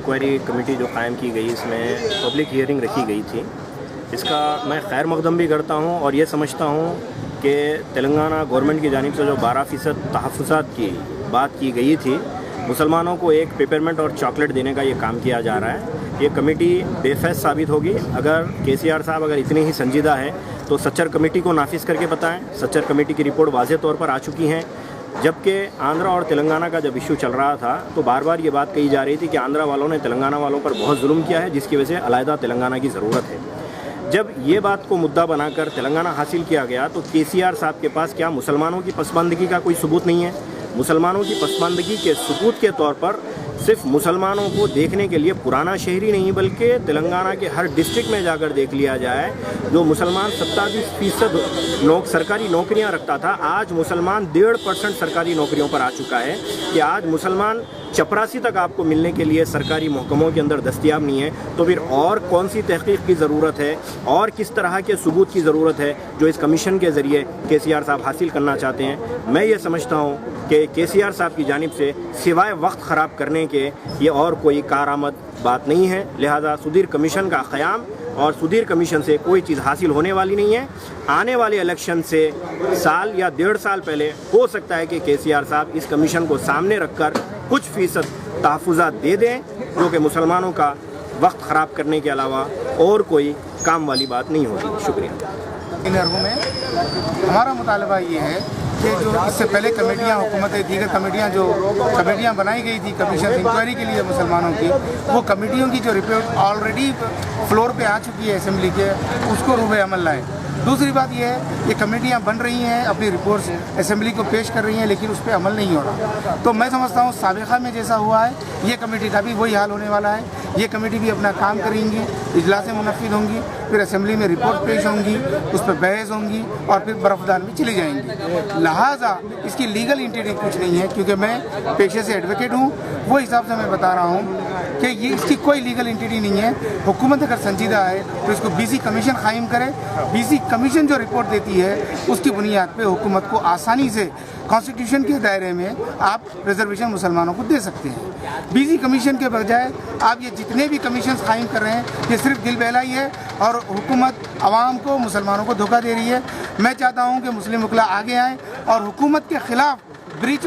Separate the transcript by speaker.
Speaker 1: Inquiry committee जो कायम की गई, इसमें पब्लिक हियरिंग रखी गई थी। इसका मैं खैर मकदम भी करता हूँ और ये समझता हूँ कि तेलंगाना गवर्नमेंट की जानिब से जो 12% तहफ़्फ़ुज़ात की बात की गई थी, मुसलमानों को एक पेपरमेंट और चॉकलेट देने का ये काम किया जा रहा है। ये कमेटी बेफैज़ साबित होगी। अगर केसीआर साहब अगर इतने ही संजीदा हैं तो सच्चर कमेटी को नाफिज करके बताएं। सच्चर कमेटी की रिपोर्ट वाज़े तौर पर आ चुकी हैं। जबकि आंध्रा और तेलंगाना का जब इशू चल रहा था तो बार बार ये बात कही जा रही थी कि आंध्रा वालों ने तेलंगाना वालों पर बहुत जुल्म किया है, जिसकी वजह से अलहदा तेलंगाना की ज़रूरत है। जब ये बात को मुद्दा बनाकर तेलंगाना हासिल किया गया तो केसीआर साहब के पास क्या मुसलमानों की पसमानदगी का कोई सबूत नहीं है? मुसलमानों की पसमानदगी के सबूत के तौर पर सिर्फ मुसलमानों को देखने के लिए पुराना शहरी नहीं बल्कि तेलंगाना के हर डिस्ट्रिक्ट में जाकर देख लिया जाए। जो मुसलमान 27% सरकारी नौकरियां रखता था, आज मुसलमान 1.5% सरकारी नौकरियों पर आ चुका है कि आज मुसलमान चपरासी तक आपको मिलने के लिए सरकारी महकमों के अंदर दस्तयाब नहीं है। तो फिर और कौन सी तहकीक की ज़रूरत है और किस तरह के सबूत की ज़रूरत है जो इस कमीशन के ज़रिए केसीआर साहब हासिल करना चाहते हैं? मैं ये समझता हूँ कि केसीआर साहब की जानिब से सिवाय वक्त ख़राब करने के ये और कोई कारआमद बात नहीं है। लिहाजा सुधीर कमीशन का क़याम और सुधीर कमीशन से कोई चीज़ हासिल होने वाली नहीं है। आने वाले इलेक्शन से साल या 1.5 साल पहले हो सकता है कि केसीआर साहब इस कमीशन को सामने रखकर कुछ फ़ीसद तहफ़्फ़ुज़ात दे दें, जो कि मुसलमानों का वक्त ख़राब करने के अलावा और कोई काम वाली बात नहीं होगी। शुक्रिया।
Speaker 2: इन अर्गों में हमारा मुतालबा ये है कि जो इससे पहले कमेटियां, हुकूमत दीगर कमेटियां बनाई गई थी कमीशन इंक्वायरी के लिए मुसलमानों की, वो कमेटियों की जो रिपोर्ट ऑलरेडी फ्लोर पे आ चुकी है असेंबली के, उसको रूबे अमल लाए। दूसरी बात यह है, ये कमेटियां बन रही हैं, अपनी रिपोर्ट्स असेंबली को पेश कर रही हैं, लेकिन उस पर अमल नहीं हो रहा। तो मैं समझता हूँ साबिक़ा में जैसा हुआ है, ये कमेटी का भी वही हाल होने वाला है। ये कमेटी भी अपना काम करेंगी, इजलासें मुनक़्क़िद होंगी, फिर असेंबली में रिपोर्ट पेश होंगी, उस पर बहस होंगी और फिर बर्फ़दान में चली जाएंगी। लिहाजा इसकी लीगल एंटिटी कुछ नहीं है, क्योंकि मैं पेशे से एडवोकेट हूँ, वो हिसाब से मैं बता रहा हूँ कि ये इसकी कोई लीगल एंटिटी नहीं है। हुकूमत अगर संजीदा है तो इसको बीसी कमीशन कायम करे। बीसी कमीशन जो रिपोर्ट देती है उसकी बुनियाद पे हुकूमत को आसानी से कॉन्स्टिट्यूशन के दायरे में आप रिजर्वेशन मुसलमानों को दे सकते हैं। बीसी कमीशन के बजाय आप ये जितने भी कमीशन कायम कर रहे हैं, ये सिर्फ दिल बहलाई है और हुकूमत आवाम को, मुसलमानों को धोखा दे रही है। मैं चाहता हूँ कि मुस्लिम वकला आगे आएँ और हुकूमत के ख़िलाफ़ ब्रीच ऑफ